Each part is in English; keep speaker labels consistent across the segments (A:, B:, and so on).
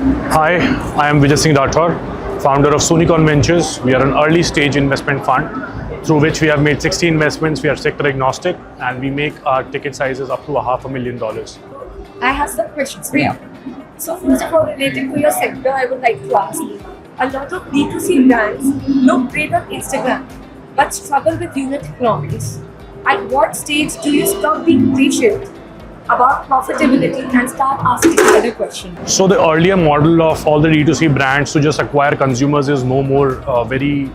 A: Hi, I am Vijay Singh Rathore, founder of Soonicorn Ventures. We are an early stage investment fund through which we have made 60 investments. We are sector agnostic and we make our ticket sizes up to $500,000.
B: I have some questions for you. So first of all, related to your sector, I would like to ask, a lot of D2C brands look great on Instagram but struggle with unit economics. At what stage do you stop being patient about profitability and start asking other questions?
A: So the earlier model of all the D2C brands to just acquire consumers is no more very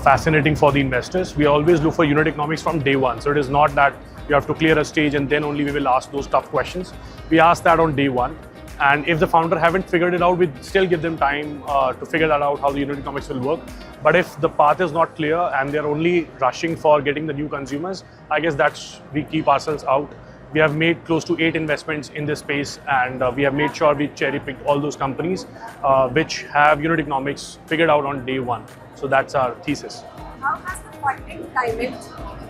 A: fascinating for the investors. We always look for unit economics from day one. So it is not that you have to clear a stage and then only we will ask those tough questions. We ask that on day one. And if the founder haven't figured it out, we still give them time to figure that out, how the unit economics will work. But if the path is not clear and they're only rushing for getting the new consumers, I guess we keep ourselves out. We have made close to 8 investments in this space, and we have made sure we cherry-picked all those companies which have unit economics figured out on day one. So that's our thesis.
B: How has the funding climate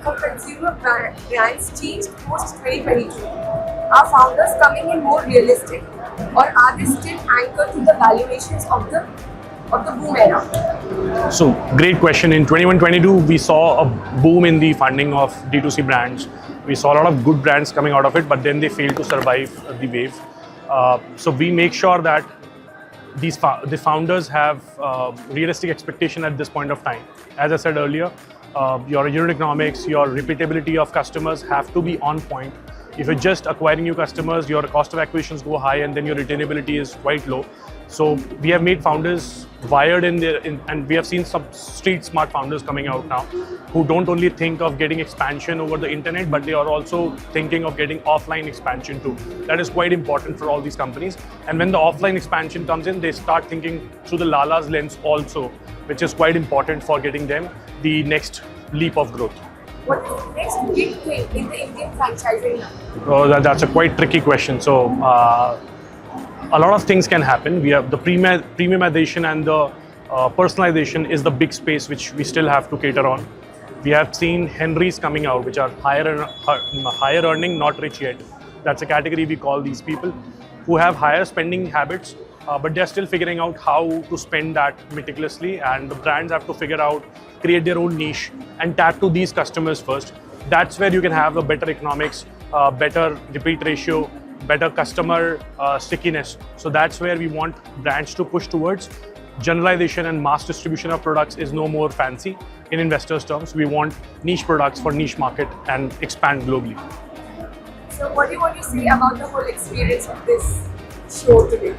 B: for consumer brands changed post-2022? Are founders coming in more realistic, or are they still anchored to the valuations of the boom era?
A: So great question. In 21-22, we saw a boom in the funding of D2C brands. We saw a lot of good brands coming out of it, but then they failed to survive the wave. So we make sure that the founders have realistic expectation at this point of time. As I said earlier, your unit economics, your repeatability of customers have to be on point. If you're just acquiring new customers, your cost of acquisitions go high and then your retainability is quite low. So we have made founders wired and we have seen some street smart founders coming out now who don't only think of getting expansion over the internet, but they are also thinking of getting offline expansion too. That is quite important for all these companies. And when the offline expansion comes in, they start thinking through the Lala's lens also, which is quite important for getting them the next leap of growth.
B: What is the next big thing in the Indian franchising?
A: Oh, that's a quite tricky question. So a lot of things can happen. We have the premiumization and the personalization is the big space which we still have to cater on. We have seen Henrys coming out, which are higher earning, not rich yet. That's a category we call these people who have higher spending habits, but they're still figuring out how to spend that meticulously, and the brands have to figure out, create their own niche and tap to these customers first. That's where you can have a better economics, better repeat ratio, better customer stickiness. So that's where we want brands to push towards. Generalization and mass distribution of products is no more fancy in investors' terms. We want niche products for niche market and expand globally.
B: So what do you want to say about the whole experience of this show today?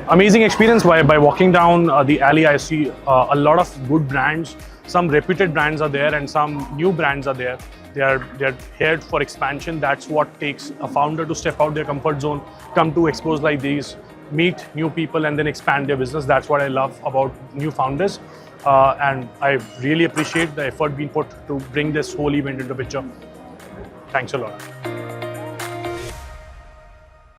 A: Amazing experience. By walking down the alley, I see a lot of good brands. Some reputed brands are there and some new brands are there. They're here for expansion. That's what takes a founder to step out their comfort zone, come to expos like these, meet new people and then expand their business. That's what I love about new founders. And I really appreciate the effort being put to bring this whole event into picture. Thanks a lot.